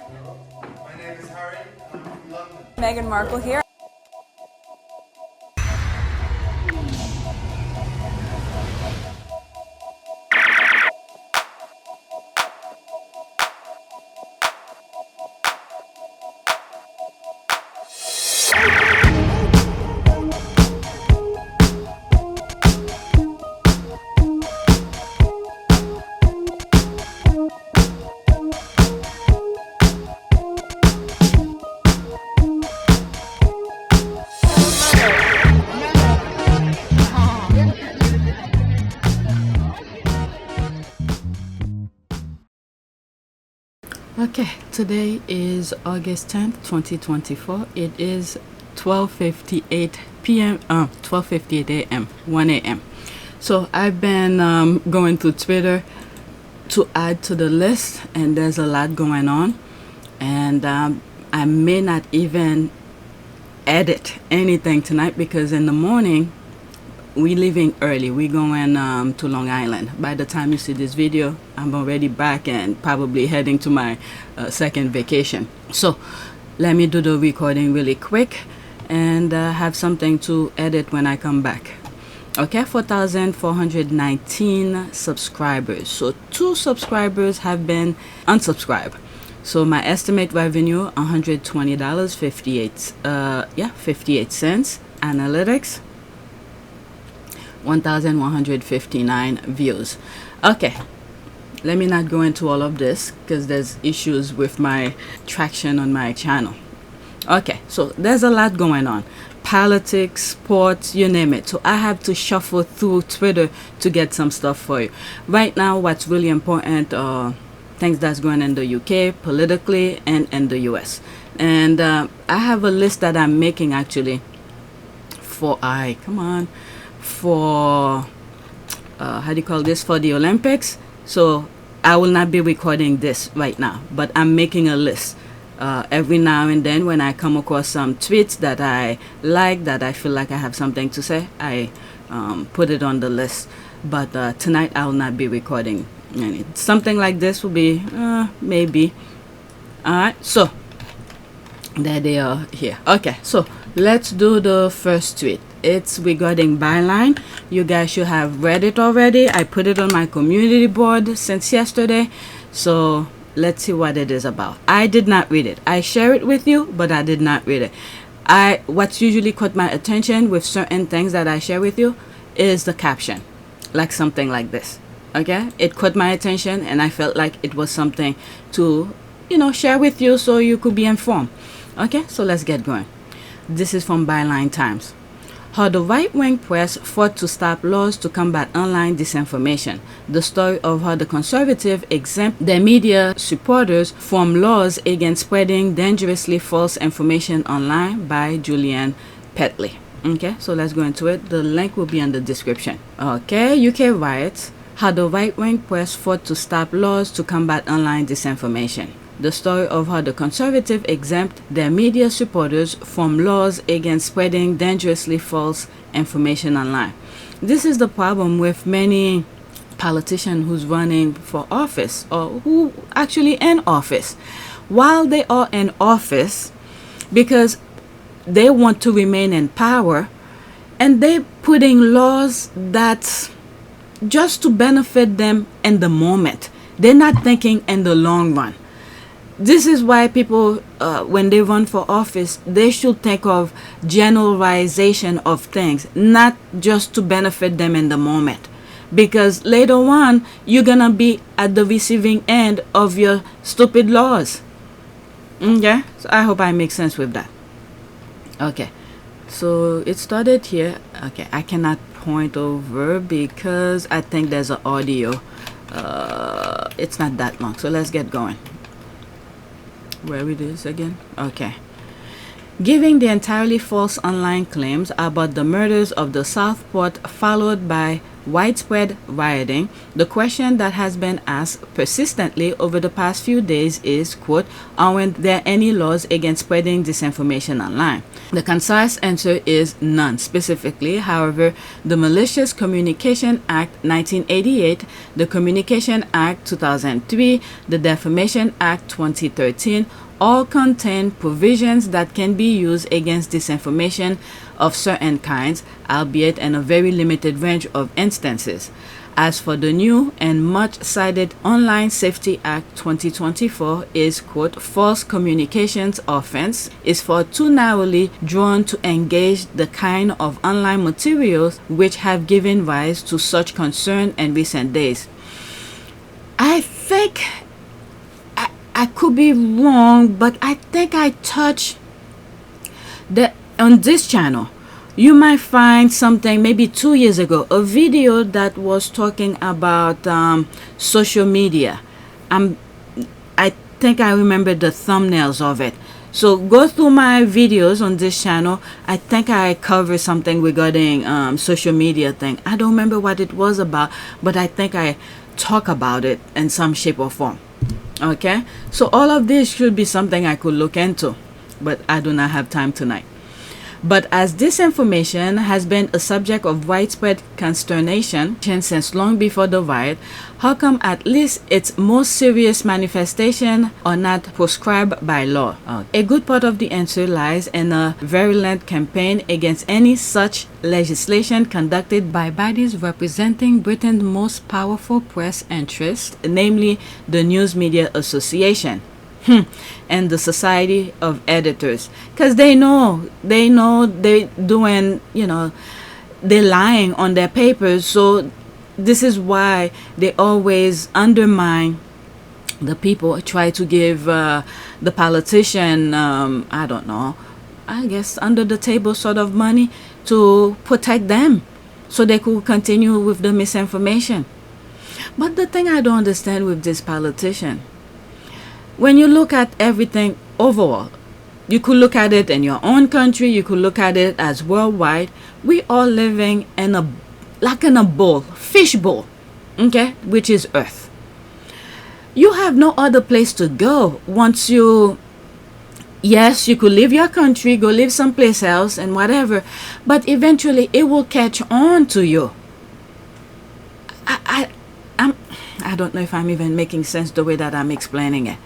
My name is Harry, and I'm from London. Meghan Markle here. Okay, today is August 10th, 2024. It is 12:58 p.m. 12:58 a.m. 1 a.m. So I've been going through Twitter to add to the list, and there's a lot going on, and I may not even edit anything tonight because in the morning we leaving early. We going to Long Island. By the time you see this video, I'm already back and probably heading to my second vacation. So let me do the recording really quick and have something to edit when I come back. Okay, 4,419 subscribers. So 2 subscribers have been unsubscribed. So my estimate revenue, $120, 58 cents. Analytics, 1,159 views. Okay, let me not go into all of this because there's issues with my traction on my channel. Okay, so there's a lot going on. Politics, sports, you name it. So I have to shuffle through Twitter to get some stuff for you. Right now, what's really important, things that's going in the UK, politically, and in the US. And I have a list that I'm making actually for how do you call this, for the Olympics. So I will not be recording this right now, but I'm making a list every now and then. When I come across some tweets that I like, that I feel like I have something to say, I put it on the list. But tonight I will not be recording any. Something like this will be maybe. All right, so there they are here. Okay, so let's do the first tweet. It's regarding ByLine. You guys should have read it already. I put it on my community board since yesterday. So let's see what it is about. I did not read it. I share it with you, but I did not read it. What's usually caught my attention with certain things that I share with you is the caption, like something like this. Okay, it caught my attention, and I felt like it was something to, share with you so you could be informed. Okay, so let's get going. This is from ByLine Times. How the right-wing press fought to stop laws to combat online disinformation. The story of how the conservative exempt their media supporters from laws against spreading dangerously false information online by Julian Petley. Okay, so let's go into it. The link will be in the description. Okay, UK riots. How the right-wing press fought to stop laws to combat online disinformation. The story of how the conservative exempt their media supporters from laws against spreading dangerously false information online. This is the problem with many politicians who's running for office or who actually in office. While they are in office, because they want to remain in power, and they putting laws that just to benefit them in the moment. They're not thinking in the long run. This is why people, when they run for office, they should think of generalization of things, not just to benefit them in the moment. Because later on, you're going to be at the receiving end of your stupid laws. Okay? So I hope I make sense with that. Okay. So it started here. Okay, I cannot point over because I think there's an audio. It's not that long. So let's get going. Where it is again? Okay. Giving the entirely false online claims about the murders of the Southport, followed by widespread rioting, the question that has been asked persistently over the past few days is, quote, aren't there any laws against spreading disinformation online? The concise answer is none. Specifically, however, the Malicious Communication Act 1988, the Communication Act 2003, the Defamation Act 2013, all contain provisions that can be used against disinformation of certain kinds, albeit in a very limited range of instances. As for the new and much cited Online Safety Act 2024 is, quote, false communications offense is for too narrowly drawn to engage the kind of online materials which have given rise to such concern in recent days. I think I could be wrong, but I think I touched on this channel. You might find something maybe 2 years ago, a video that was talking about social media. I think I remember the thumbnails of it. So go through my videos on this channel. I think I covered something regarding social media thing. I don't remember what it was about, but I think I talk about it in some shape or form. Okay, so all of this should be something I could look into, but I do not have time tonight. But as disinformation has been a subject of widespread consternation since long before the riot, how come at least its most serious manifestation are not proscribed by law? A good part of the answer lies in a virulent campaign against any such legislation conducted by bodies representing Britain's most powerful press interest, namely the News Media Association. And the Society of Editors, because they know they doing, they're lying on their papers. So this is why they always undermine the people, try to give the politician, I don't know, I guess under the table sort of money to protect them so they could continue with the misinformation. But the thing I don't understand with this politician, when you look at everything overall, you could look at it in your own country, you could look at it as worldwide. We are living in a bowl, fish bowl, okay, which is Earth. You have no other place to go once yes, you could leave your country, go live someplace else and whatever, but eventually it will catch on to you. I don't know if I'm even making sense the way that I'm explaining it.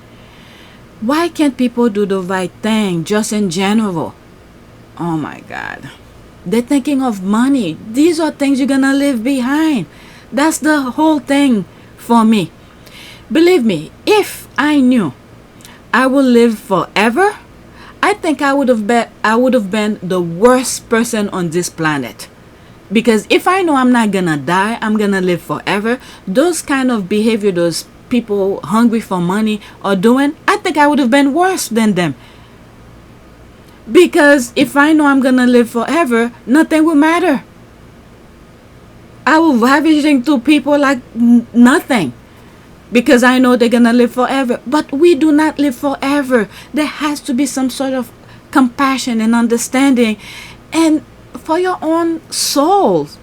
Why can't people do the right thing just in general? Oh my God. They're thinking of money. These are things you're gonna leave behind. That's the whole thing for me. Believe me, if I knew I would live forever, I think I would have been the worst person on this planet. Because if I know I'm not gonna die, I'm gonna live forever, those kind of behavior, those people hungry for money are doing, I think I would have been worse than them. Because if I know I'm gonna live forever, nothing will matter. I will ravaging through people like nothing, because I know they're gonna live forever. But we do not live forever. There has to be some sort of compassion and understanding, and for your own souls.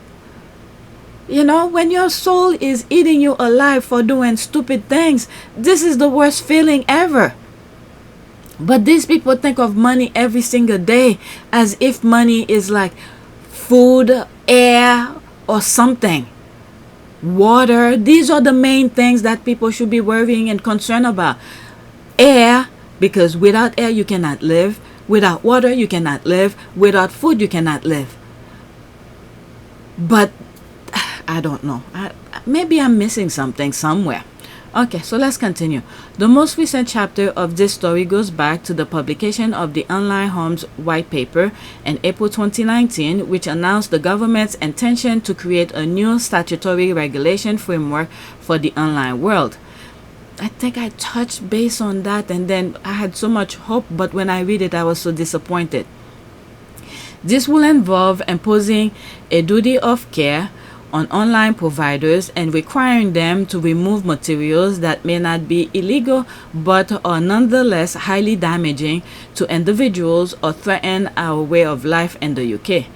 When your soul is eating you alive for doing stupid things, this is the worst feeling ever. But these people think of money every single day as if money is like food, air, or something. Water. These are the main things that people should be worrying and concerned about. Air, because without air you cannot live. Without water you cannot live. Without food you cannot live. But I don't know. Maybe I'm missing something somewhere. Okay, so let's continue. The most recent chapter of this story goes back to the publication of the Online Harms White Paper in April 2019, which announced the government's intention to create a new statutory regulation framework for the online world. I think I touched base on that, and then I had so much hope, but when I read it, I was so disappointed. This will involve imposing a duty of care on online providers and requiring them to remove materials that may not be illegal but are nonetheless highly damaging to individuals or threaten our way of life in the UK.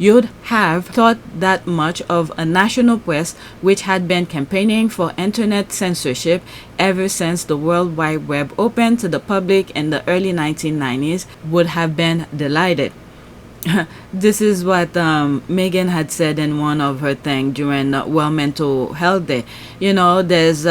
you'd have thought that much of a national press which had been campaigning for internet censorship ever since the World Wide Web opened to the public in the early 1990s would have been delighted. This is what Meghan had said in one of her things during World Mental Health Day. You know, there's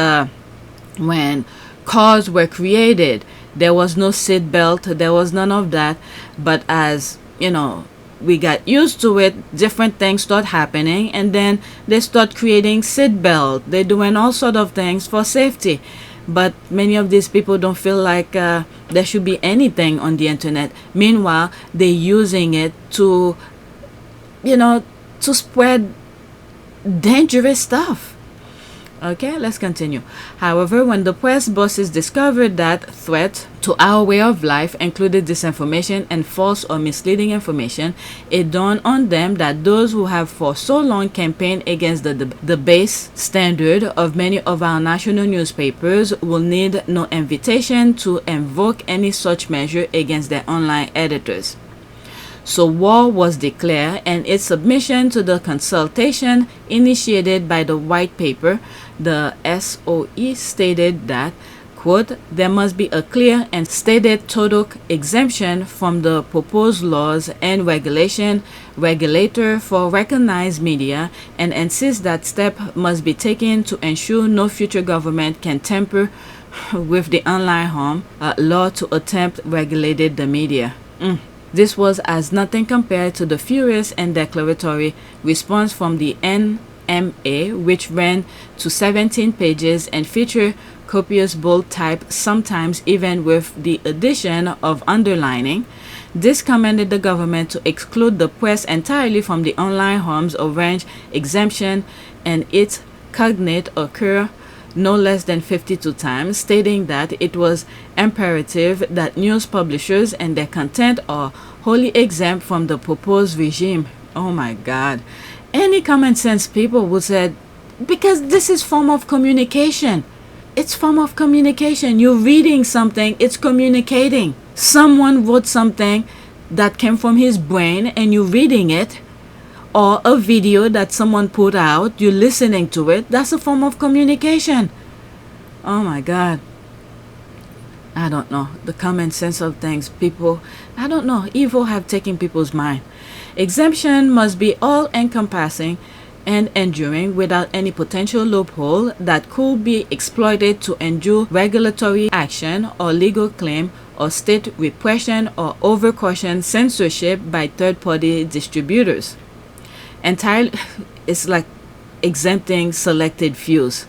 when cars were created, there was no seat belt, there was none of that. But as you know, we got used to it, different things start happening, and then they start creating seat belt. They're doing all sort of things for safety. But many of these people don't feel like there should be anything on the internet. Meanwhile, they're using it to, to spread dangerous stuff. Okay, let's continue. However, when the press bosses discovered that threat to our way of life included disinformation and false or misleading information, it dawned on them that those who have for so long campaigned against the base standard of many of our national newspapers will need no invitation to invoke any such measure against their online editors. So war was declared, and its submission to the consultation initiated by the white paper, the S2E stated that, quote, there must be a clear and stated total exemption from the proposed laws and regulator for recognized media, and insists that step must be taken to ensure no future government can tamper with the online harm law to attempt regulated the media. This was as nothing compared to the furious and declaratory response from the NMA, which ran to 17 pages and featured copious bold type, sometimes even with the addition of underlining. This commanded the government to exclude the press entirely from the online harms of range exemption, and its cognate occur no less than 52 times, stating that it was imperative that news publishers and their content are wholly exempt from the proposed regime. Oh my God. Any common sense people would say, because this is form of communication. It's form of communication. You're reading something, it's communicating. Someone wrote something that came from his brain and you're reading it, or a video that someone put out, you're listening to it. That's a form of communication. Oh my God. I don't know. The common sense of things, people, I don't know. Evil have taken people's mind. Exemption must be all encompassing and enduring without any potential loophole that could be exploited to endure regulatory action or legal claim or state repression or overcaution censorship by third-party distributors. Entirely, it's like exempting selected fews.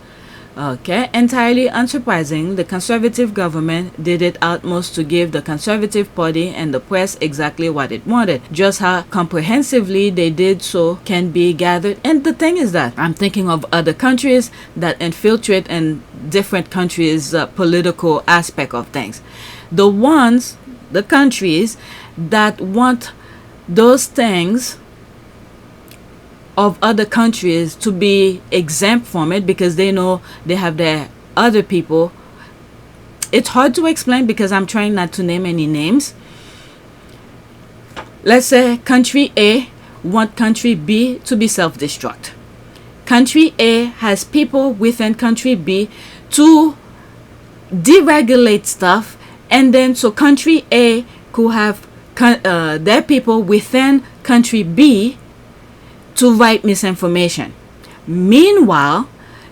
Okay, entirely unsurprising, the conservative government did its utmost to give the Conservative Party and the press exactly what it wanted. Just how comprehensively they did so can be gathered. And the thing is that I'm thinking of other countries that infiltrate in different countries' political aspect of things. The countries that want those things of other countries to be exempt from it because they know they have their other people. It's hard to explain because I'm trying not to name any names. Let's say country A want country B to be self-destruct. Country A has people within country B to deregulate stuff, and then so country A could have their people within country B to write misinformation. Meanwhile,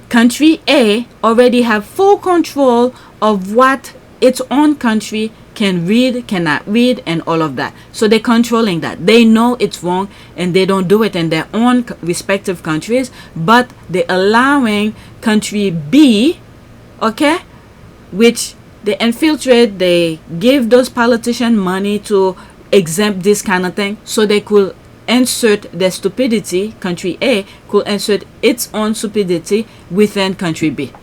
country A already have full control of what its own country can read, cannot read, and all of that. So they're controlling that. They know it's wrong and they don't do it in their own respective countries, but they're allowing country B, okay, which they infiltrate, they give those politicians money to exempt this kind of thing so they could insert their stupidity. Country A could insert its own stupidity within country B.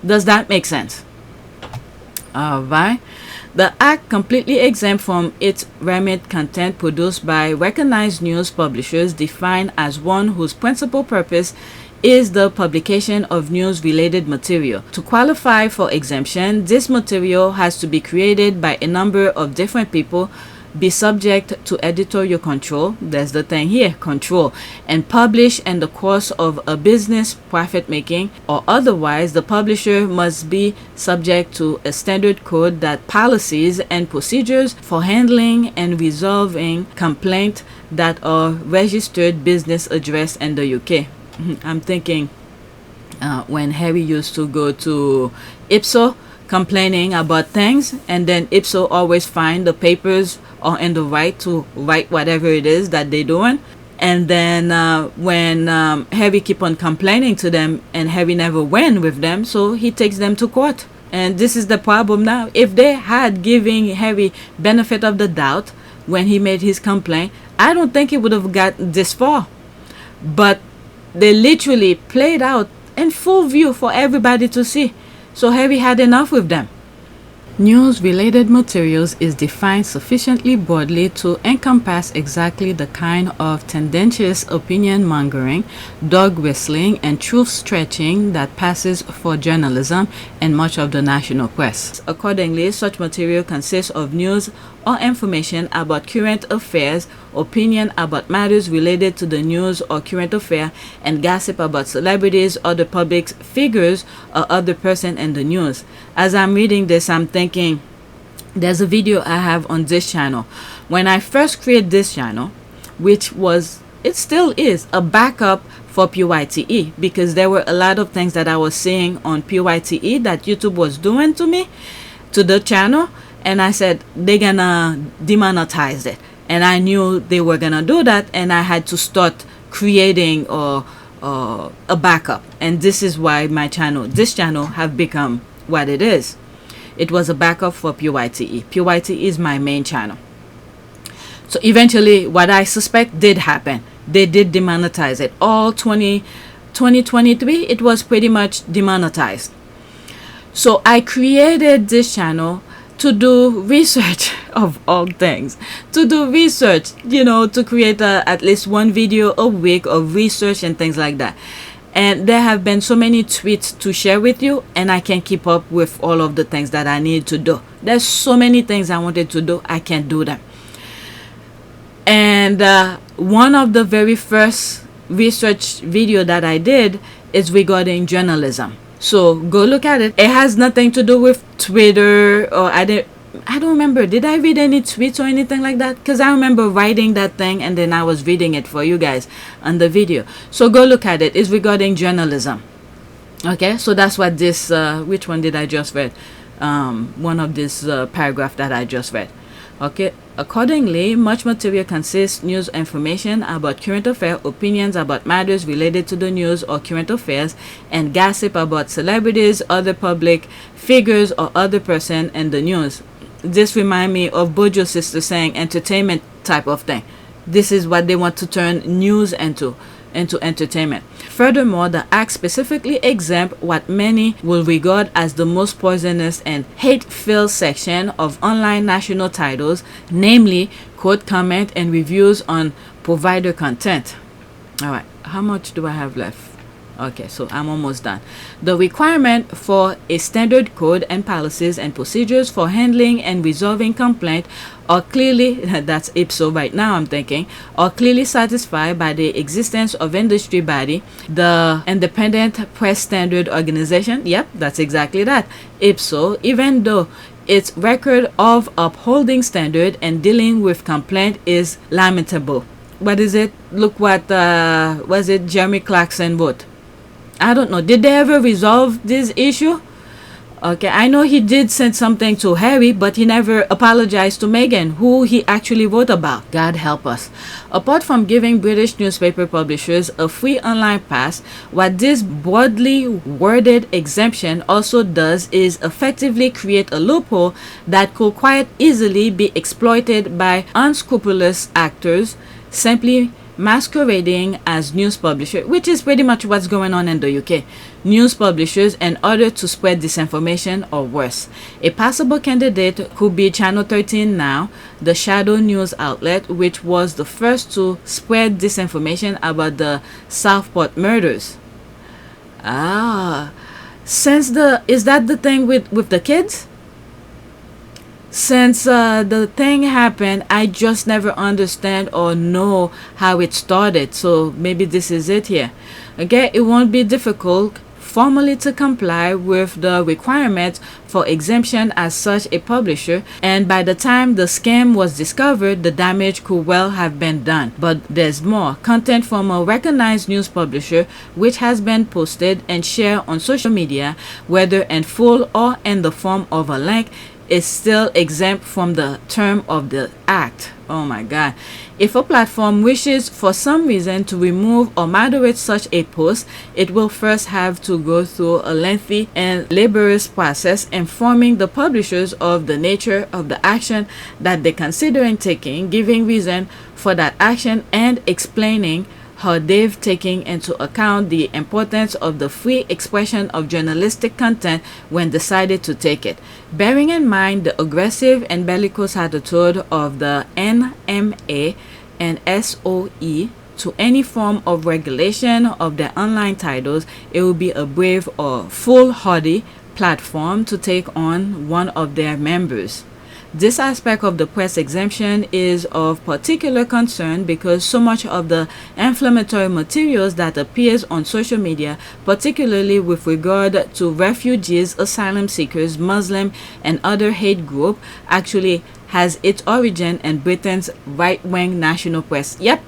Does that make sense? Alright. The act completely exempt from its remit content produced by recognized news publishers defined as one whose principal purpose is the publication of news-related material. To qualify for exemption, this material has to be created by a number of different people, be subject to editorial control, there's the thing here, control, and publish in the course of a business profit making, or otherwise the publisher must be subject to a standard code that policies and procedures for handling and resolving complaints that are registered business address in the UK. I'm thinking when Harry used to go to Ipso complaining about things, and then Ipso always find the papers are in the right to write whatever it is that they're doing. And then when Harry keep on complaining to them and Harry never win with them, so he takes them to court. And this is the problem now. If they had given Harry benefit of the doubt when he made his complaint, I don't think he would have got this far. But they literally played out in full view for everybody to see. So Harry had enough with them. News-related materials is defined sufficiently broadly to encompass exactly the kind of tendentious opinion-mongering, dog-whistling, and truth-stretching that passes for journalism in much of the national press. Accordingly, such material consists of news or information about current affairs, opinion about matters related to the news or current affair, and gossip about celebrities, other public figures, or other person in the news. As I'm reading this, I'm thinking, there's a video I have on this channel. When I first created this channel, which was, it still is, a backup for PYTE, because there were a lot of things that I was seeing on PYTE that YouTube was doing to me, to the channel, and I said, they're gonna demonetize it. And I knew they were gonna do that, and I had to start creating a backup. And this is why this channel have become what it is. It was a backup for PYTE. PYTE is my main channel. So eventually, what I suspect did happen. They did demonetize it. All 2023, it was pretty much demonetized. So I created this channel to do research of all things, to do research, to create at least one video a week of research and things like that. And there have been so many tweets to share with you, and I can't keep up with all of the things that I need to do. There's so many things I wanted to do, I can't do them. And one of the very first research video that I did is regarding journalism. So go look at it. It has nothing to do with Twitter, or I don't remember. Did I read any tweets or anything like that? Because I remember writing that thing and then I was reading it for you guys on the video. So go look at it. It's regarding journalism. Okay, so that's what this, which one did I just read? One of this paragraph that I just read. Okay, accordingly, much material consists news information about current affairs, opinions about matters related to the news or current affairs, and gossip about celebrities, other public figures, or other person in the news. This reminds me of Bojo's sister saying entertainment type of thing. This is what they want to turn news into entertainment. Furthermore, the act specifically exempt what many will regard as the most poisonous and hate-filled section of online national titles, namely quote, comment, and reviews on provider content. All right, how much do I have left? Okay, so I'm almost done. The requirement for a standard code and policies and procedures for handling and resolving complaint are clearly, that's Ipso right now I'm thinking, are clearly satisfied by the existence of industry body, the Independent Press Standard Organization. Yep, that's exactly that. Ipso, even though its record of upholding standard and dealing with complaint is lamentable. What is it? Look what was it Jeremy Clarkson wrote. I don't know. Did they ever resolve this issue? Okay, I know he did send something to Harry, but he never apologized to Meghan, who he actually wrote about. God help us. Apart from giving British newspaper publishers a free online pass, what this broadly worded exemption also does is effectively create a loophole that could quite easily be exploited by unscrupulous actors simply masquerading as news publishers, which is pretty much what's going on in the UK. News publishers in order to spread disinformation or worse. A possible candidate could be Channel 13 Now, the shadow news outlet, which was the first to spread disinformation about the Southport murders. Is that the thing with the kids? since the thing happened, I just never understand or know how it started. So maybe this is it here. Okay, it won't be difficult formally to comply with the requirements for exemption as such a publisher, and by the time the scam was discovered, the damage could well have been done. But there's more. Content from a recognized news publisher which has been posted and shared on social media, whether in full or in the form of a link, is still exempt from the term of the act. Oh my god. If a platform wishes for some reason to remove or moderate such a post, it will first have to go through a lengthy and laborious process informing the publishers of the nature of the action that they're considering taking, giving reason for that action, and explaining how they've taken into account the importance of the free expression of journalistic content when decided to take it. Bearing in mind the aggressive and bellicose attitude of the NMA and SOE to any form of regulation of their online titles, it will be a brave or foolhardy platform to take on one of their members. This aspect of the press exemption is of particular concern because so much of the inflammatory materials that appears on social media, particularly with regard to refugees, asylum seekers, Muslim, and other hate group, actually has its origin in Britain's right-wing national press. Yep.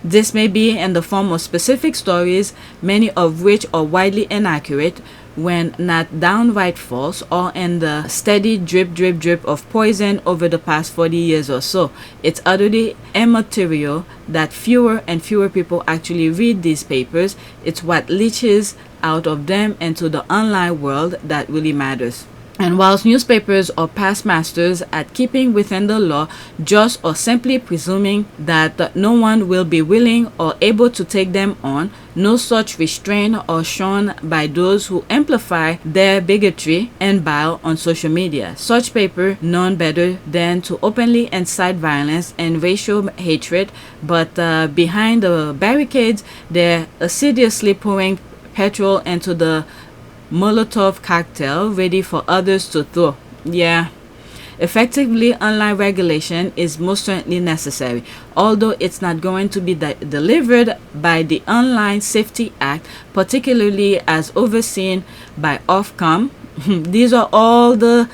This may be in the form of specific stories, many of which are widely inaccurate, when not downright false, or in the steady drip of poison over the past 40 years or so. It's utterly immaterial that fewer and fewer people actually read these papers. It's what leaches out of them into the online world that really matters. And whilst newspapers are past masters at keeping within the law, just or simply presuming that no one will be willing or able to take them on, no such restraint are shown by those who amplify their bigotry and bile on social media. Such paper known better than to openly incite violence and racial hatred, but behind the barricades, they're assiduously pouring petrol into the Molotov cocktail ready for others to throw. Yeah. Effectively, online regulation is most certainly necessary, although it's not going to be delivered by the Online Safety Act, particularly as overseen by Ofcom. These are all the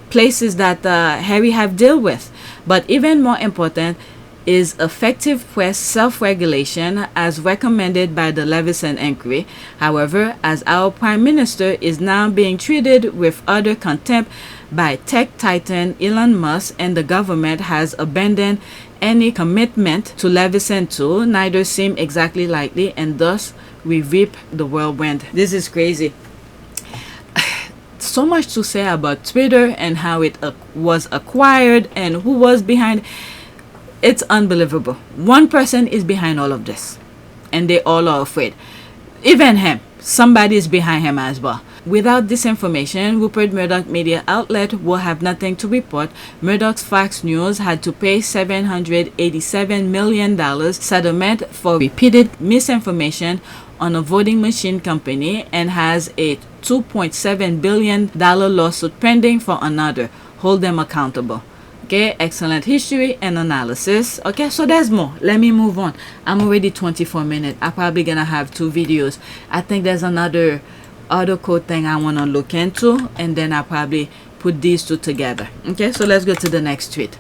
places that Harry have dealt with. But even more important is effective press self-regulation as recommended by the Leveson Inquiry. However, as our Prime Minister is now being treated with utter contempt by tech titan Elon Musk, and the government has abandoned any commitment to Leveson 2, neither seem exactly likely, and thus we reap the whirlwind. This is crazy. So much to say about Twitter and how it was acquired and who was behind. It's unbelievable. One person is behind all of this, and they all are afraid. Even him. Somebody is behind him as well. Without this information, Rupert Murdoch media outlet will have nothing to report. Murdoch's Fox News had to pay $787 million settlement for repeated misinformation on a voting machine company, and has a $2.7 billion lawsuit pending for another. Hold them accountable. Okay, excellent history and analysis. Okay, so there's more. Let me move on. I'm already 24 minutes. I'm probably gonna have 2 videos. I think there's another article thing I want to look into, and then I'll probably put these 2 together. Okay, so let's go to the next tweet.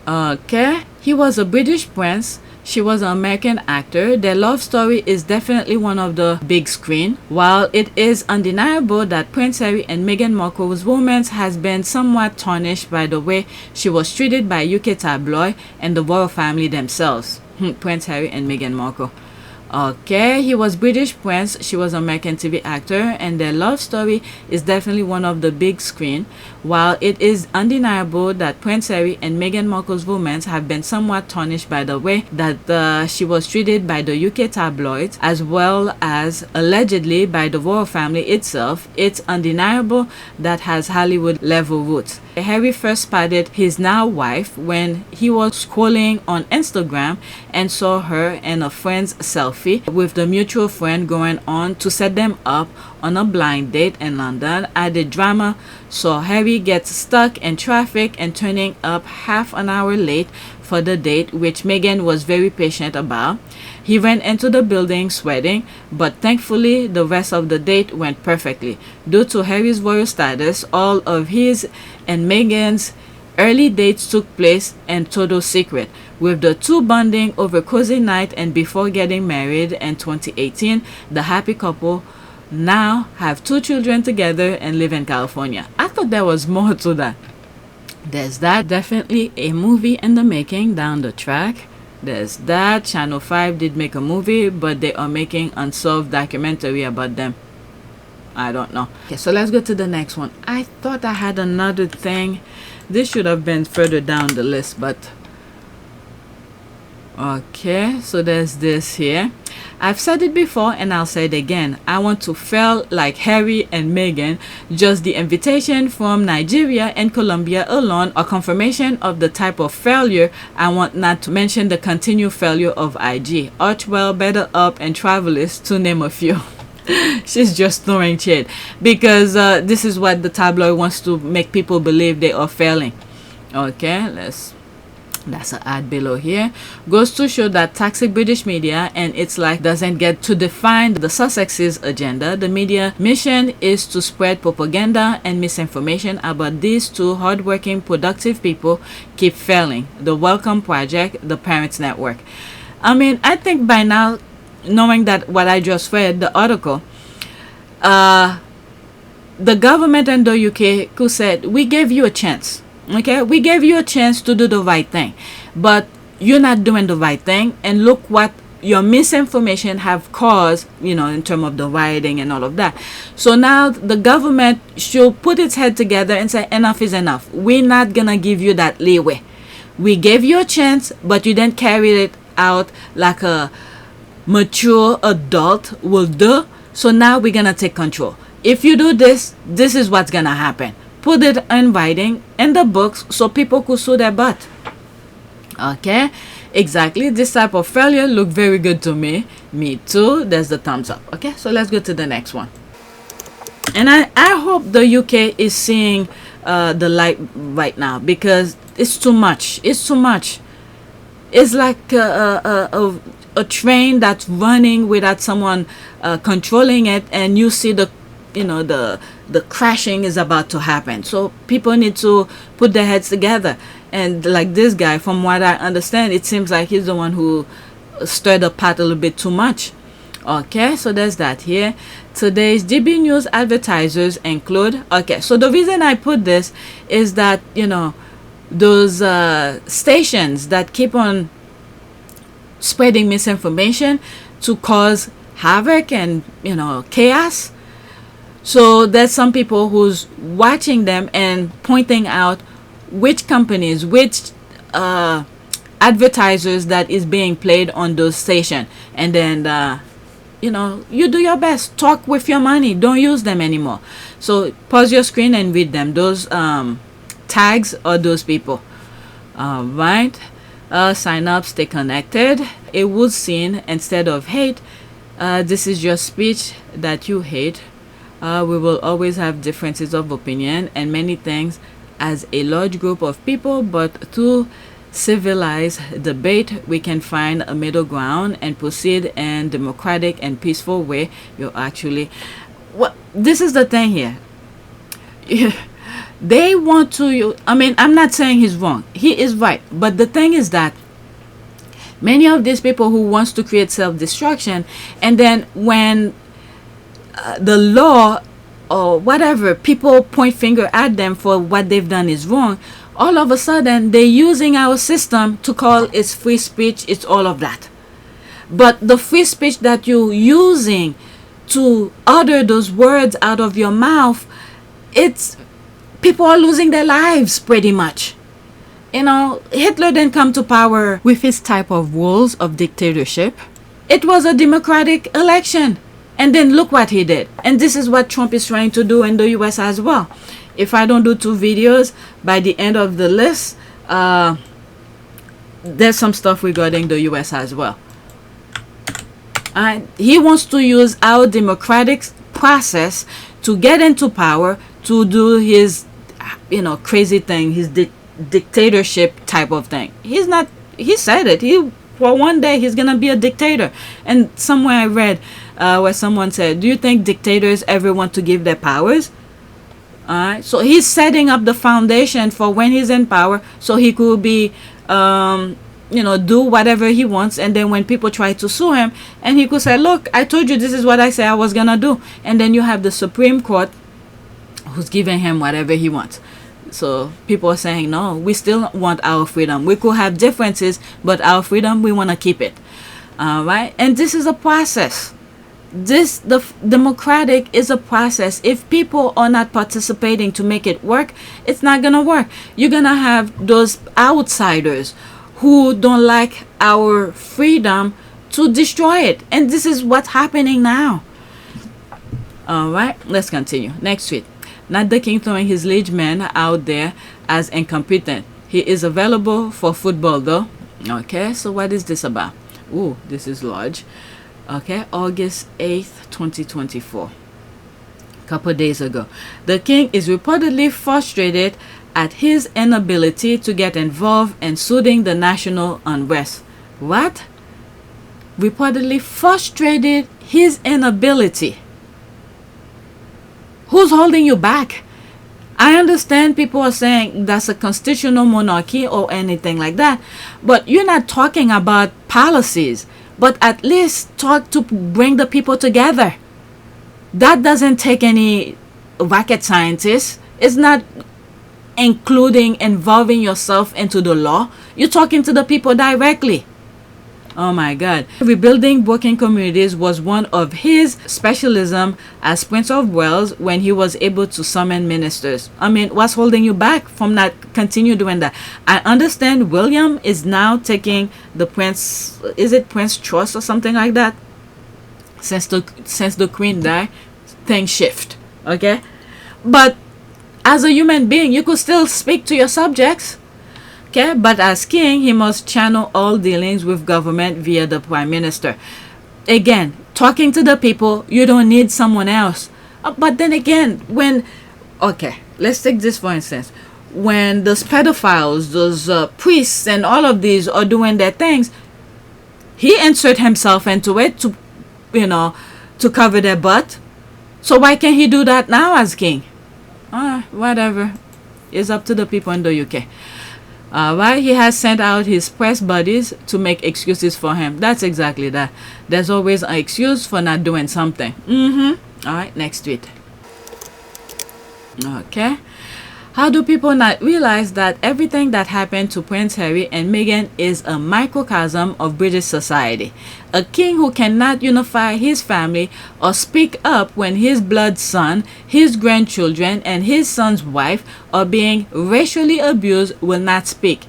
Okay, he was a British prince. She was an American actor. Their love story is definitely one of the big screen. While it is undeniable that Prince Harry and Meghan Markle's romance has been somewhat tarnished by the way she was treated by UK tabloid and the royal family themselves. Prince Harry and Meghan Markle. Okay, he was British prince, she was an American TV actor, and their love story is definitely one of the big screen. While it is undeniable that Prince Harry and Meghan Markle's romance have been somewhat tarnished by the way that she was treated by the UK tabloids, as well as allegedly by the royal family itself, it's undeniable that has Hollywood level roots. Harry first spotted his now wife when he was scrolling on Instagram and saw her and a friend's selfie. coffee with the mutual friend going on to set them up on a blind date in London. Added drama saw Harry get stuck in traffic and turning up half an hour late for the date, which Meghan was very patient about. He went into the building sweating, but thankfully the rest of the date went perfectly. Due to Harry's royal status, all of his and Meghan's early dates took place in total secret, with the two bonding over cozy night and before getting married in 2018. The happy couple now have 2 children together and live in California. I thought there was more to that. There's that. Definitely a movie in the making down the track. There's that. Channel 5 did make a movie, but they are making unsolved documentary about them. I don't know. Okay, so let's go to the next one. I thought I had another thing. This should have been further down the list, but okay, so there's this here. I've said it before and I'll say it again. I want to fail like Harry and Meghan. Just the invitation from Nigeria and Colombia alone are confirmation of the type of failure. I want, not to mention the continued failure of IG, Archwell, Better Up, and Travelers, to name a few. She's just throwing shade because this is what the tabloid wants to make people believe they are failing. Okay, that's an ad below here. Goes to show that toxic British media and its like doesn't get to define the Sussex's agenda. The media mission is to spread propaganda and misinformation about these two hardworking, productive people keep failing. The Welcome Project, the Parents Network. I mean, I think by now, knowing that what I just read, the article, the government and the UK could said, we gave you a chance. Okay, we gave you a chance to do the right thing, but you're not doing the right thing, and look what your misinformation have caused, you know, in terms of the rioting and all of that. So now the government should put its head together and say enough is enough. We're not gonna give you that leeway. We gave you a chance, but you didn't carry it out like a mature adult will do. So now we're gonna take control. If you do this, this is what's gonna happen. Put it in writing in the books so people could sue their butt. Okay, exactly. This type of failure looked very good to me. Me too. There's the thumbs up. Okay, so let's go to the next one. And I hope the UK is seeing the light right now, because it's too much. It's too much. It's like a train that's running without someone controlling it, and you see the crashing is about to happen. So people need to put their heads together. And like this guy, from what I understand, it seems like he's the one who stirred the pot a little bit too much. Okay, so there's that here. Today's GBNews advertisers include, okay, so the reason I put this is that, you know, those stations that keep on spreading misinformation to cause havoc and, you know, chaos. So there's some people who's watching them and pointing out which companies, which advertisers that is being played on those stations. And then, you know, you do your best. Talk with your money. Don't use them anymore. So pause your screen and read them. Those tags are those people. Right. Sign up, stay connected. It would seen instead of hate. This is your speech that you hate. We will always have differences of opinion and many things as a large group of people, but through civilized debate we can find a middle ground and proceed in democratic and peaceful way. You're actually, what this is the thing here. They want to, I mean, I'm not saying he's wrong, he is right, but the thing is that many of these people who wants to create self-destruction, and then when the law or whatever, people point finger at them for what they've done is wrong, all of a sudden they're using our system to call it's free speech, it's all of that. But the free speech that you're using to utter those words out of your mouth, it's people are losing their lives pretty much. You know, Hitler didn't come to power with his type of rules of dictatorship. It was a democratic election. And then look what he did. And this is what Trump is trying to do in the US as well. If I don't do 2 videos by the end of the list, there's some stuff regarding the US as well. He wants to use our democratic process to get into power, to do his, crazy thing, his dictatorship type of thing. He said it. For one day he's gonna be a dictator. And somewhere I read where someone said, do you think dictators ever want to give their powers? So he's setting up the foundation for when he's in power, so he could be do whatever he wants, and then when people try to sue him, and he could say, look, I told you this is what I said I was gonna do. And then you have the Supreme Court who's giving him whatever he wants. So people are saying, no, we still want our freedom. We could have differences, but our freedom, we want to keep it. Right? And this is a process. The democratic is a process. If people are not participating to make it work, it's not going to work. You're going to have those outsiders who don't like our freedom to destroy it. And this is what's happening now. All right, let's continue. Next tweet. Not the king throwing his liege men out there as incompetent. He is available for football though. Okay, so what is this about? Ooh, this is large. Okay, August 8th, 2024. Couple days ago. The king is reportedly frustrated at his inability to get involved in soothing the national unrest. What? Reportedly frustrated his inability. Who's holding you back? I understand people are saying that's a constitutional monarchy or anything like that, but you're not talking about policies, but at least talk to bring the people together. That doesn't take any rocket scientists. It's not including involving yourself into the law. You're talking to the people directly. Oh my God. Rebuilding broken communities was one of his specialism as Prince of Wales when he was able to summon ministers. I mean, what's holding you back from not continue doing that? I understand William is now taking the Prince, is it Prince Trust or something like that? Since the Queen died, things shift. Okay? But as a human being, you could still speak to your subjects. Okay, but as king, he must channel all dealings with government via the prime minister. Again, talking to the people, you don't need someone else. But then again, okay, let's take this for instance. When those pedophiles, those priests and all of these are doing their things, he insert himself into it to cover their butt. So why can't he do that now as king? Whatever. It's up to the people in the UK. Right, he has sent out his press buddies to make excuses for him. That's exactly that. There's always an excuse for not doing something. All right, next tweet. Okay. How do people not realize that everything that happened to Prince Harry and Meghan is a microcosm of British society? A king who cannot unify his family or speak up when his blood son, his grandchildren, and his son's wife are being racially abused will not speak.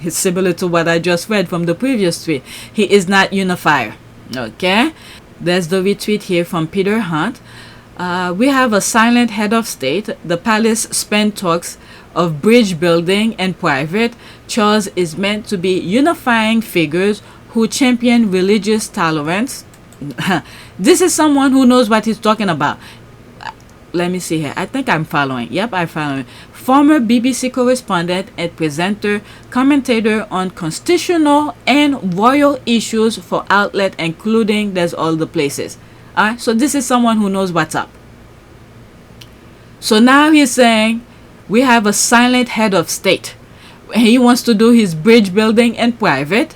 It's similar to what I just read from the previous tweet. He is not unifier. Okay? There's the retweet here from Peter Hunt. We have a silent head of state. The palace spent talks of bridge building in private. Charles is meant to be unifying figures who champion religious tolerance. This is someone who knows what he's talking about. Let me see here. I think I'm following. Yep, I'm following. Former BBC correspondent and presenter, commentator on constitutional and royal issues for outlet including There's All the Places. Alright, so this is someone who knows what's up. So now he's saying we have a silent head of state. He wants to do his bridge building in private.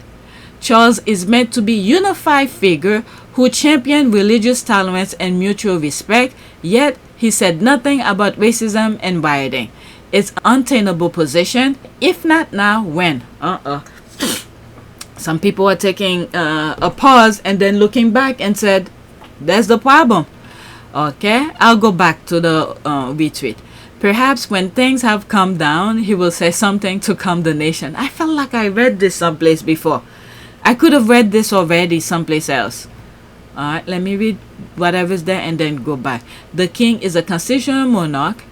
Charles is meant to be unified figure who champion religious tolerance and mutual respect, yet he said nothing about racism and rioting. It's an untenable position. If not now, when? Some people are taking a pause and then looking back and said, that's the problem. Okay, I'll go back to the retweet. Perhaps when things have calmed down, he will say something to calm the nation. I felt like I read this someplace before. I could have read this already someplace else. Alright, let me read whatever's there and then go back. The king is a constitutional monarch.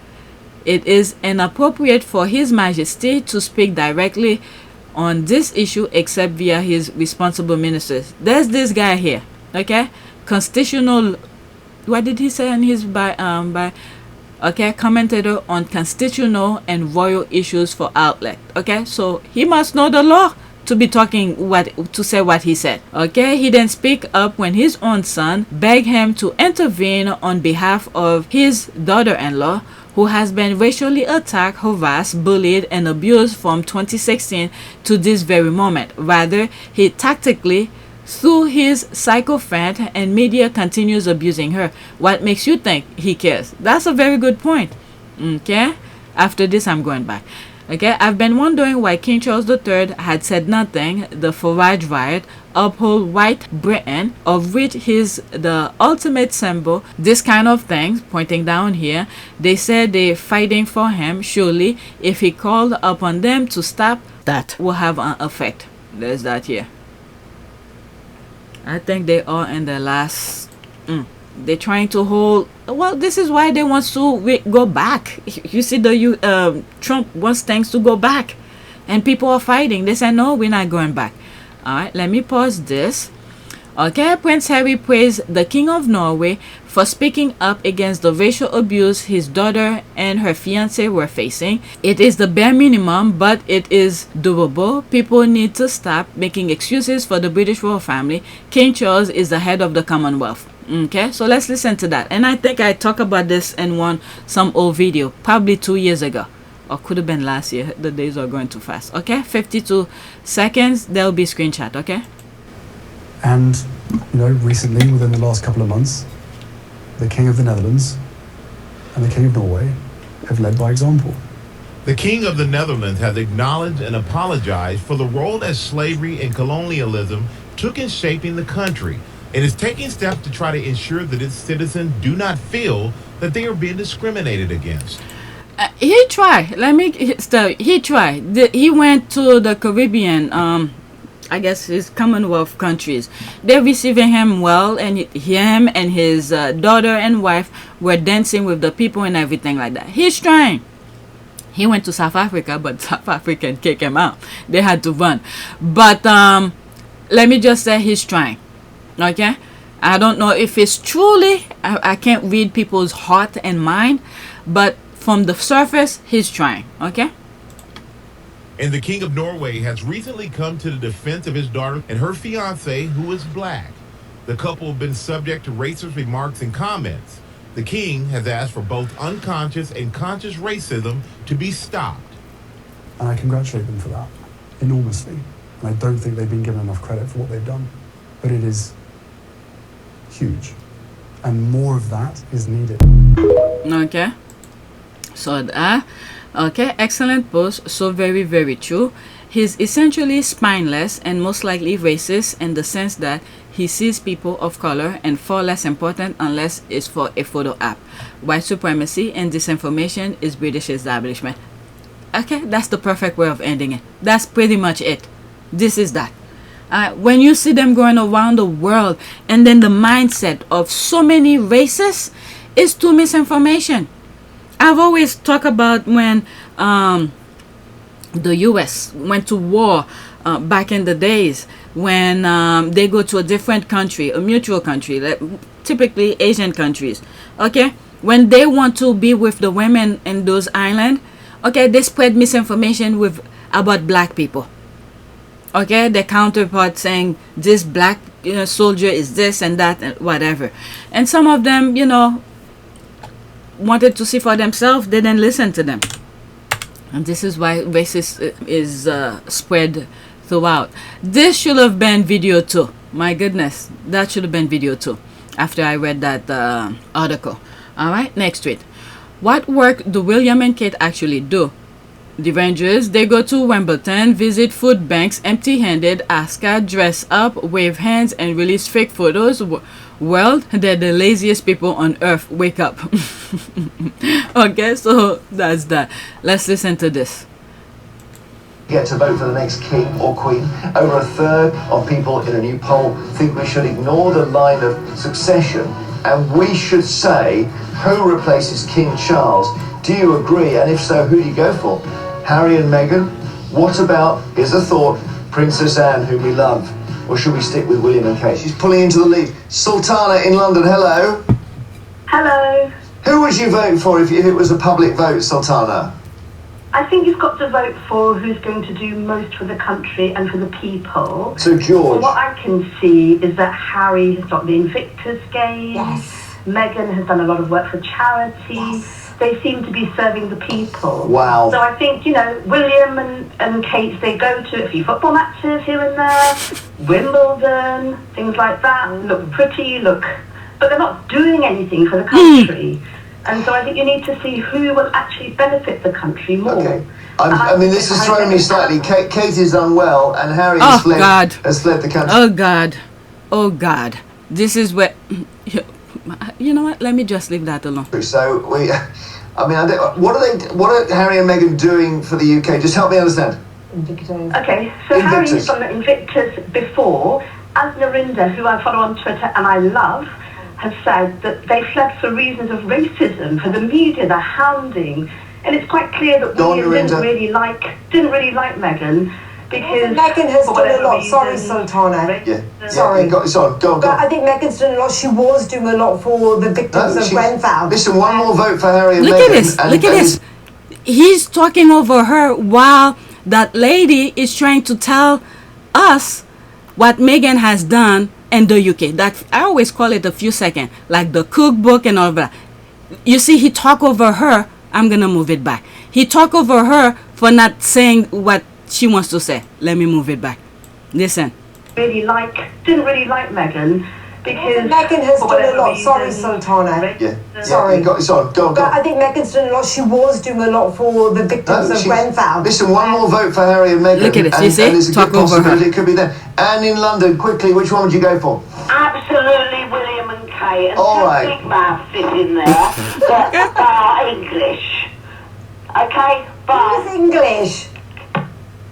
It is inappropriate for His Majesty to speak directly on this issue except via his responsible ministers. There's this guy here. Okay, constitutional, what did he say in his commentator on constitutional and royal issues for outlet. Okay, so he must know the law to be to say what he said. Okay, he then speak up when his own son begged him to intervene on behalf of his daughter-in-law, who has been racially attacked, harassed, bullied, and abused from 2016 to this very moment. Rather, he tactically, through his sycophant and media, continues abusing her. What makes you think he cares? That's a very good point. Okay, after this I'm going back. Okay, I've been wondering why King Charles III had said nothing. The Farage riot uphold white Britain, of which he's the ultimate symbol. This kind of things, pointing down here, they said they're fighting for him. Surely, if he called upon them to stop, that will have an effect. There's that here. I think they are in the last... They're trying to hold... Well, this is why they want to go back. You see, Trump wants things to go back. And people are fighting. They say, no, we're not going back. Alright, let me pause this. Okay, Prince Harry praised the King of Norway for speaking up against the racial abuse his daughter and her fiancé were facing. It is the bare minimum, but it is doable. People need to stop making excuses for the British royal family. King Charles is the head of the Commonwealth. Okay, so let's listen to that. And I think I talked about this in some old video, probably 2 years ago, or could have been last year. The days are going too fast. Okay, 52 seconds. There'll be screenshot. Okay. And recently, within the last couple of months, the King of the Netherlands and the King of Norway have led by example. The King of the Netherlands has acknowledged and apologized for the role that slavery and colonialism took in shaping the country. It is taking steps to try to ensure that its citizens do not feel that they are being discriminated against. He tried. He tried. He went to the Caribbean, I guess his Commonwealth countries. They're receiving him well, and him and his daughter and wife were dancing with the people and everything like that. He's trying. He went to South Africa, but South Africa kicked him out. They had to run. But let me just say he's trying. Okay, I don't know if it's truly, I can't read people's heart and mind, but from the surface, he's trying. Okay. And the King of Norway has recently come to the defense of his daughter and her fiancé, who is black. The couple have been subject to racist remarks and comments. The king has asked for both unconscious and conscious racism to be stopped. And I congratulate them for that enormously. And I don't think they've been given enough credit for what they've done. But it is huge, and more of that is needed. Okay, so okay, excellent post. So very, very true. He's essentially spineless and most likely racist in the sense that he sees people of color and far less important unless it's for a photo app. White supremacy and disinformation is British establishment. Okay, that's the perfect way of ending it. That's pretty much it. This is that. When you see them going around the world, and then the mindset of so many races is to misinformation. I've always talked about when the US went to war back in the days, when they go to a different country, a mutual country, like typically Asian countries. Okay, when they want to be with the women in those islands, okay, they spread misinformation about black people. Okay, the counterpart saying this black soldier is this and that and whatever. And some of them, wanted to see for themselves. They didn't listen to them. And this is why racism is spread throughout. This should have been video 2. My goodness, that should have been video 2 after I read that article. All right, next tweet. What work do William and Kate actually do? The Rangers, they go to Wimbledon, visit food banks empty-handed, Asuka, dress up, wave hands, and release fake photos. World, they're the laziest people on earth. Wake up. Okay, so that's that. Let's listen to this. Get to vote for the next king or queen. Over a third of people in a new poll think we should ignore the line of succession and we should say who replaces King Charles. Do you agree? And if so, who do you go for? Harry and Meghan? What about, here's a thought, Princess Anne, whom we love? or should we stick with William and Kate? She's pulling into the lead. Sultana in London, hello. Hello. Who would you vote for if it was a public vote, Sultana? I think you've got to vote for who's going to do most for the country and for the people. So, George. So what I can see is that Harry has got the Invictus Games. Yes. Meghan has done a lot of work for charity. Yes. They seem to be serving the people. Wow. So I think, you know, William and Kate, they go to a few football matches here and there, Wimbledon, things like that, look pretty, but they're not doing anything for the country. And so I think you need to see who will actually benefit the country more. Okay. I mean, this is throwing me slightly. Kate is unwell, and Harry has fled the country. Oh, God. Oh, God. This is where... You know what? Let me just leave that alone. So, what are Harry and Meghan doing for the UK? Just help me understand. Okay, so Harry's done the Invictus before. As Narinda, who I follow on Twitter and I love, have said that they fled for reasons of racism, for the media, the hounding, and it's quite clear that William didn't really like Meghan because Meghan has done a lot. Sorry, Sultana. Sorry. Go on. But I think Meghan's done a lot. She was doing a lot for the victims of Grenfell. Listen, one more vote for Harry and Meghan. Look at this. He's talking over her while that lady is trying to tell us what Meghan has done in the UK. That I always call it a few seconds, like the cookbook and all that. You see, he talk over her. I'm gonna move it back. He talk over her for not saying what she wants to say. Let me move it back. Listen. Didn't really like Meghan because Meghan has done a lot. Sorry, Sultana. Sorry. Go on. But I think Meghan's done a lot. She was doing a lot for the victims of Grenfell. Listen, one more vote for Harry and Meghan. Look at it. You see? And there's a Talk good over her. possibility it could be there. And in London, quickly, which one would you go for? Absolutely William and Kate. And All right. Big mouth fit in there that are English. Okay? Bye. Who's English?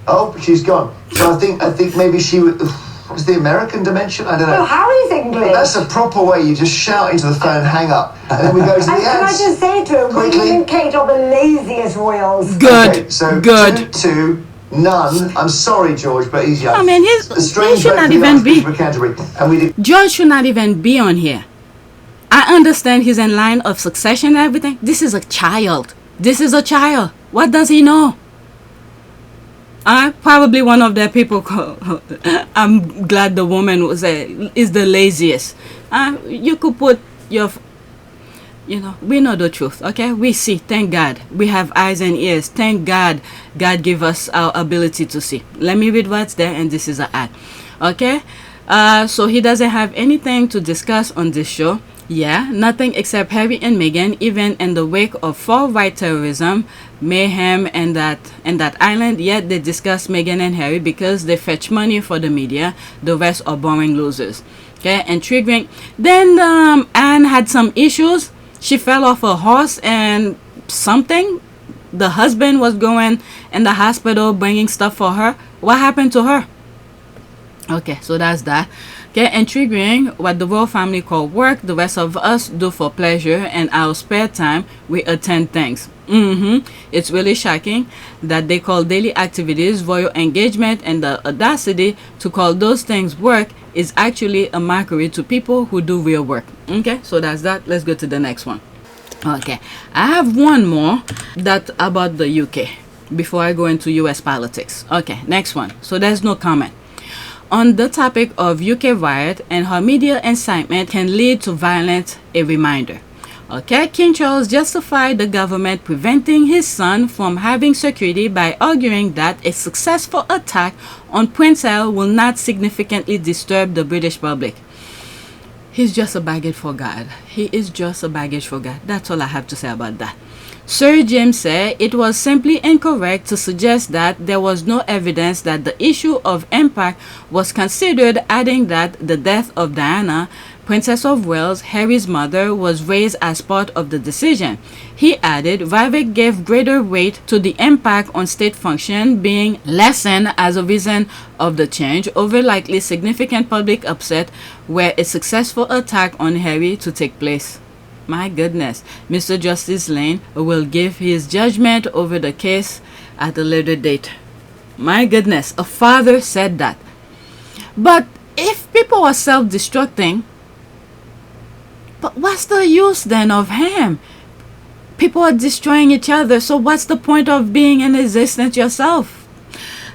Oh, she's gone. So I think maybe she was the American dimension. I don't know. Well, Harry's English. That's a proper way. You just shout into the phone, hang up, and then we go to the And can I ads. just say to her, William and Kate are the laziest royals. Good. Okay, so Good. 2-2, none. I'm sorry, George, but he's young. I mean, he should not even be. George should not even be on here. I understand he's in line of succession and everything. This is a child. What does he know? I'm probably one of the people. I'm glad the woman is the laziest. You could put your, we know the truth. Okay, we see. Thank God, we have eyes and ears. Thank God, God give us our ability to see. Let me read what's there, and this is an ad. Okay, so he doesn't have anything to discuss on this show. Yeah, nothing except Harry and Meghan, even in the wake of far-right terrorism, mayhem, and that island. Yet they discuss Meghan and Harry because they fetch money for the media. The rest are boring losers. Okay, intriguing. Then Anne had some issues. She fell off a horse and something. The husband was going in the hospital bringing stuff for her. What happened to her? Okay, so that's that. Okay, intriguing. What the royal family call work, the rest of us do for pleasure, and our spare time we attend things. It's really shocking that they call daily activities royal engagement, and the audacity to call those things work is actually a mockery to people who do real work. Okay, so that's that. Let's go to the next one. Okay, I have one more that about the UK before I go into US politics. Okay, next one. So there's no comment. On the topic of UK riot and how media incitement can lead to violence, a reminder. Okay, King Charles justified the government preventing his son from having security by arguing that a successful attack on Prince Al will not significantly disturb the British public. He's just a baggage for God. He is just a baggage for God. That's all I have to say about that. Sir Jim said it was simply incorrect to suggest that there was no evidence that the issue of impact was considered, adding that the death of Diana, Princess of Wales, Harry's mother, was raised as part of the decision. He added, Vivek gave greater weight to the impact on state function being lessened as a reason of the change over likely significant public upset were a successful attack on Harry to take place. My goodness, Mr. Justice Lane will give his judgment over the case at a later date. My goodness, a father said that. But if people are self-destructing, but what's the use then of him? People are destroying each other, so what's the point of being in existence yourself?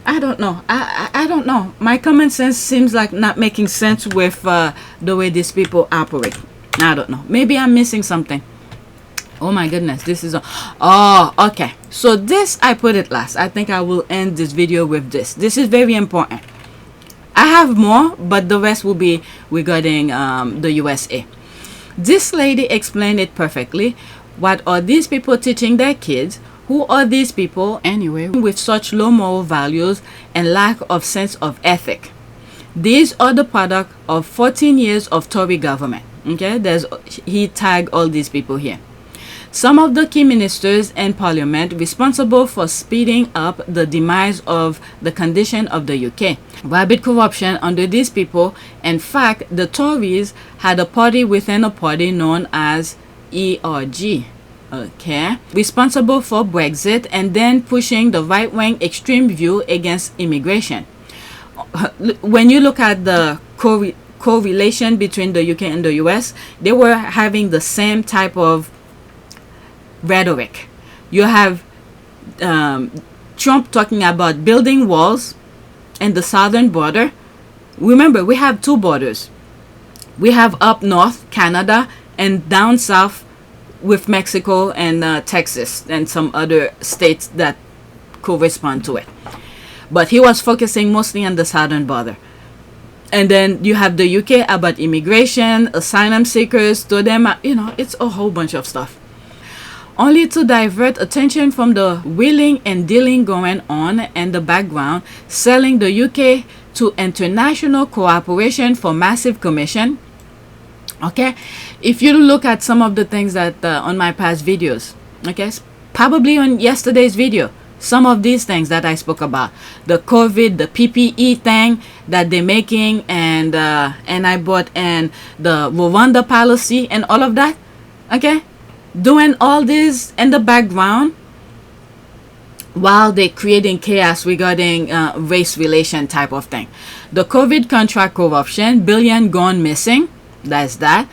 I don't know. I don't know. My common sense seems like not making sense with the way these people operate. I don't know. Maybe I'm missing something. Oh my goodness, this is okay. So this, I put it last. I think I will end this video with this. This is very important. I have more, but the rest will be regarding the USA. This lady explained it perfectly. What are these people teaching their kids? Who are these people anyway with such low moral values and lack of sense of ethic? These are the product of 14 years of Tory government. Okay, he tagged all these people here. Some of the key ministers in parliament responsible for speeding up the demise of the condition of the UK. Rabid corruption under these people. In fact, the Tories had a party within a party known as ERG. Okay, responsible for Brexit and then pushing the right-wing extreme view against immigration. When you look at the correlation between the UK and the US, they were having the same type of rhetoric. You have Trump talking about building walls in the southern border. Remember, we have two borders. We have up north Canada and down south with Mexico and Texas and some other states that correspond to it. But he was focusing mostly on the southern border. And then you have the UK about immigration, asylum seekers, to them, it's a whole bunch of stuff. Only to divert attention from the wheeling and dealing going on in the background, selling the UK to international cooperation for massive commission. Okay, if you look at some of the things that on my past videos, okay, probably on yesterday's video, some of these things that I spoke about, the COVID, the PPE thing that they're making, and I bought in the Rwanda policy and all of that. Okay, doing all this in the background while they're creating chaos regarding race relation type of thing. The COVID contract corruption, billion gone missing. That's that.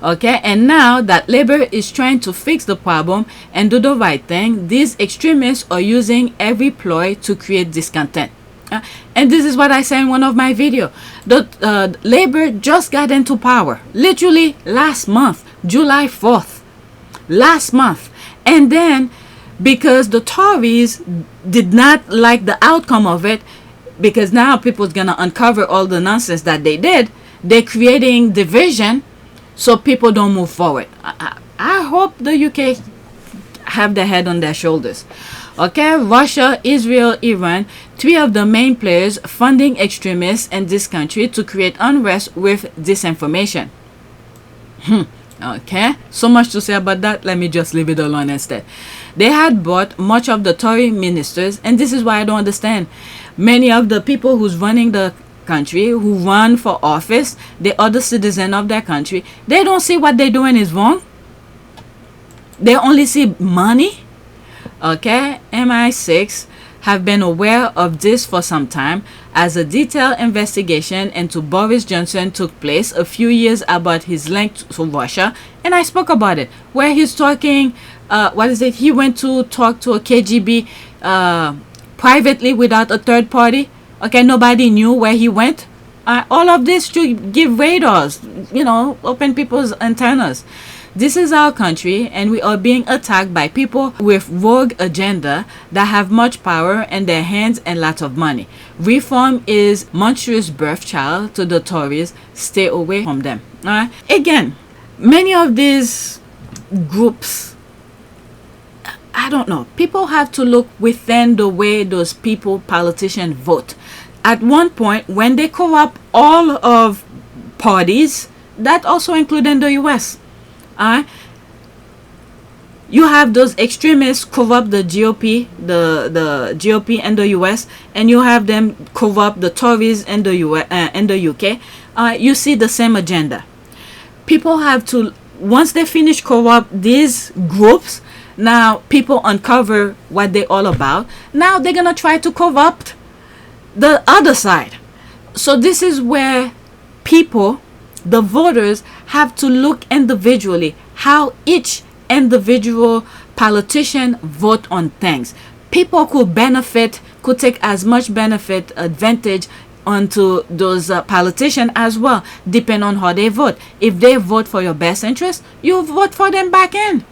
Okay, and now that Labour is trying to fix the problem and do the right thing, these extremists are using every ploy to create discontent. And this is what I said in one of my videos. The Labour just got into power literally last month, July 4th, last month. And then because the Tories did not like the outcome of it, because now people's gonna uncover all the nonsense that they did, they're creating division so people don't move forward. I hope the UK have their head on their shoulders. Okay, Russia, Israel, Iran, three of the main players funding extremists in this country to create unrest with disinformation. Okay, so much to say about that. Let me just leave it alone instead. They had bought much of the Tory ministers, and this is why I don't understand. Many of the people who's running the country, who run for office, they are the citizen of their country. They don't see what they're doing is wrong. They only see money. Okay, MI6 have been aware of this for some time, as a detailed investigation into Boris Johnson took place a few years about his link to Russia, and I spoke about it, where he's talking, he went to talk to a KGB privately without a third party. Okay, nobody knew where he went. All of this to give radars, open people's antennas. This is our country, and we are being attacked by people with rogue agenda that have much power in their hands and lots of money. Reform is monstrous birth child to the Tories. Stay away from them. Again, many of these groups, I don't know. People have to look within the way those politicians vote. At one point, when they corrupt all of parties, that also including the US. You have those extremists corrupt the GOP, the GOP in the US, and you have them corrupt the Tories in the UK. You see the same agenda. People have to, once they finish corrupt these groups, now people uncover what they're all about. Now they're gonna try to corrupt the other side. So this is where people, the voters, have to look individually how each individual politician vote on things. People could take as much benefit, advantage onto those politicians as well, depending on how they vote. If they vote for your best interest, you vote for them back in.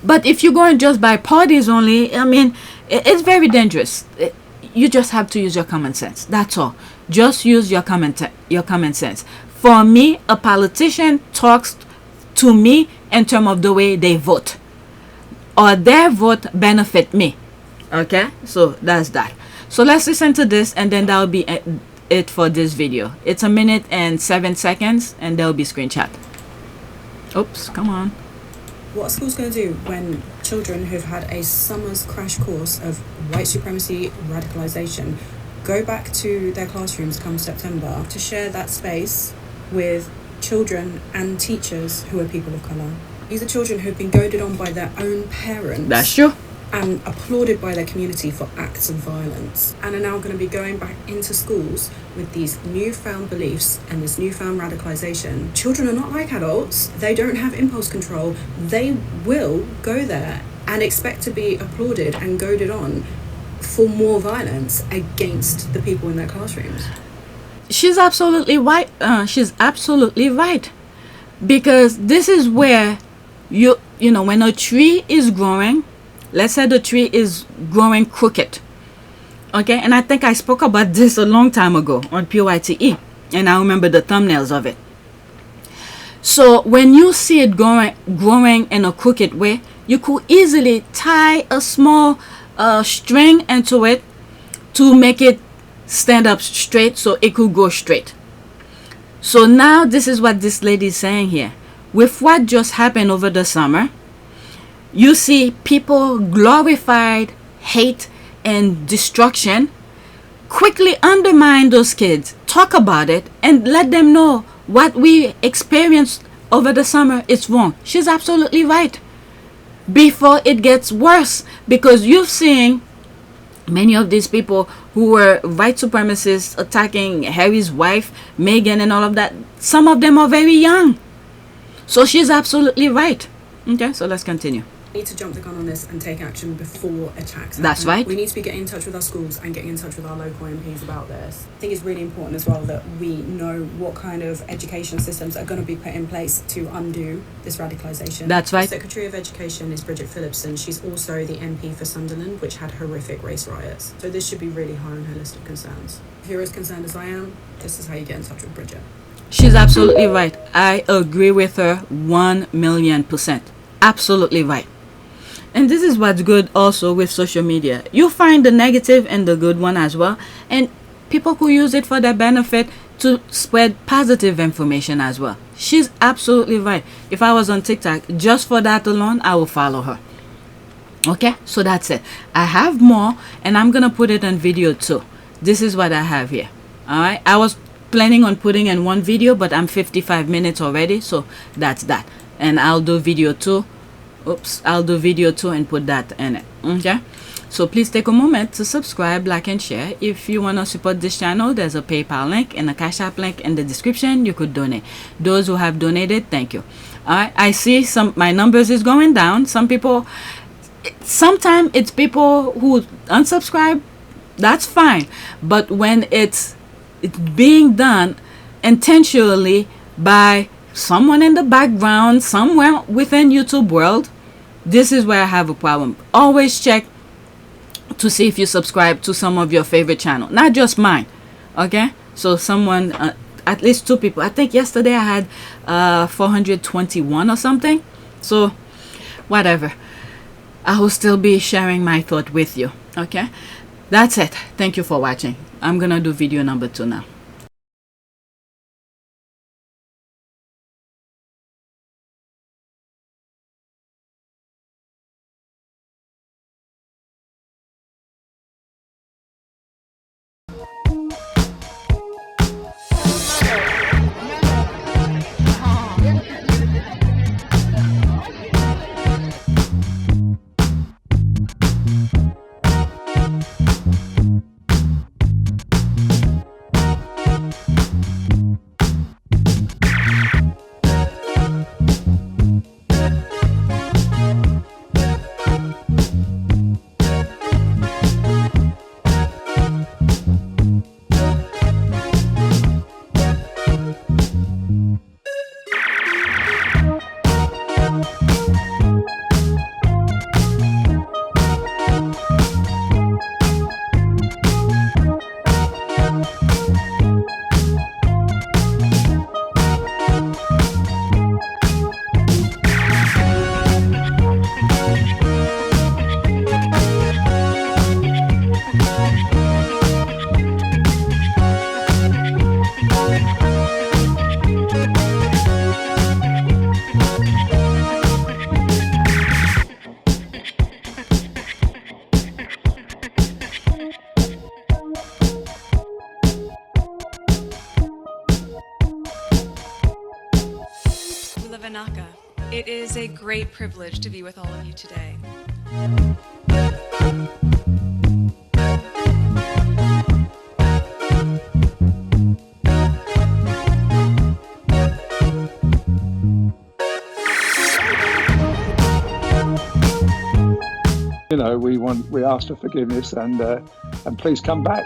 But if you're going just by parties only, I mean, it's very dangerous. You just have to use your common sense. That's all. Just use your common sense. For me, a politician talks to me in terms of the way they vote, or their vote benefit me. Okay, so that's that. So let's listen to this, and then that will be it for this video. It's 1 minute and 7 seconds, and there will be screenshot. Oops, come on. What are schools going to do when children who've had a summer's crash course of white supremacy radicalisation go back to their classrooms come September to share that space with children and teachers who are people of colour? These are children who've been goaded on by their own parents. That's true. And applauded by their community for acts of violence, and are now going to be going back into schools with these newfound beliefs and this newfound radicalisation. Children are not like adults. They don't have impulse control. They will go there and expect to be applauded and goaded on for more violence against the people in their classrooms. She's absolutely right. She's absolutely right, because this is where you know, when a tree is growing, let's say the tree is growing crooked, okay, and I think I spoke about this a long time ago on PYTE, and I remember the thumbnails of it. So when you see it growing in a crooked way, you could easily tie a small string into it to make it stand up straight, so it could go straight. So now this is what this lady is saying here. With what just happened over the summer, you see people glorified hate and destruction, quickly undermine those kids, talk about it, and let them know what we experienced over the summer is wrong. She's absolutely right. Before it gets worse, because you've seen many of these people who were white supremacists attacking Harry's wife, Meghan, and all of that. Some of them are very young. So she's absolutely right. Okay, so let's continue. We need to jump the gun on this and take action before attacks happen. That's right. We need to be getting in touch with our schools and getting in touch with our local MPs about this. I think it's really important as well that we know what kind of education systems are going to be put in place to undo this radicalisation. That's right. The Secretary of Education is Bridget Phillipson. She's also the MP for Sunderland, which had horrific race riots. So this should be really high on her list of concerns. If you're as concerned as I am, this is how you get in touch with Bridget. She's absolutely right. I agree with her 1,000,000%. Absolutely right. And this is what's good also with social media. You find the negative and the good one as well. And people could use it for their benefit to spread positive information as well. She's absolutely right. If I was on TikTok, just for that alone, I will follow her. Okay, so that's it. I have more, and I'm going to put it on video too. This is what I have here. All right. I was planning on putting in one video, but I'm 55 minutes already. So that's that. And I'll do video 2. Oops, I'll do video 2 and put that in it. Okay, so please take a moment to subscribe, like, and share. If you want to support this channel, there's a PayPal link and a Cash App link in the description. You could donate. Those who have donated, thank you. All right, I see my numbers is going down. Some people, sometimes it's people who unsubscribe. That's fine, but when it's being done intentionally by someone in the background, somewhere within YouTube world, this is where I have a problem. Always check to see if you subscribe to some of your favorite channel, not just mine. Okay, so someone, at least 2 people. I think yesterday I had 421 or something. So whatever, I will still be sharing my thought with you. Okay, that's it. Thank you for watching. I'm gonna do video number 2 now. It is a great privilege to be with all of you today. You know, we ask for forgiveness and please come back.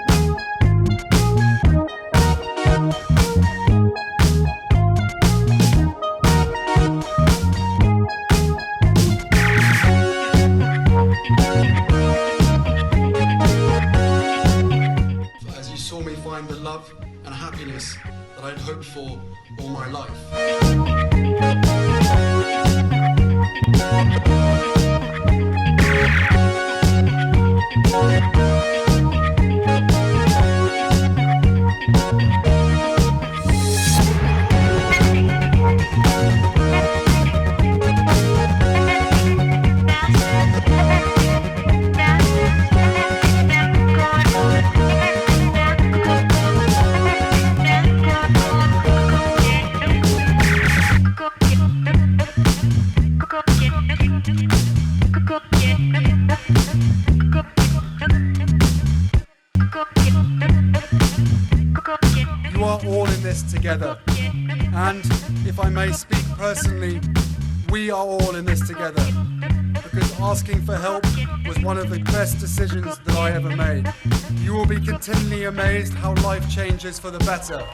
As you saw me find the love and happiness that I'd hoped for all my life. You are all in this together. And if I may speak personally, we are all in this together. Because asking for help was one of the best decisions that I ever made. You will be continually amazed how life changes for the better.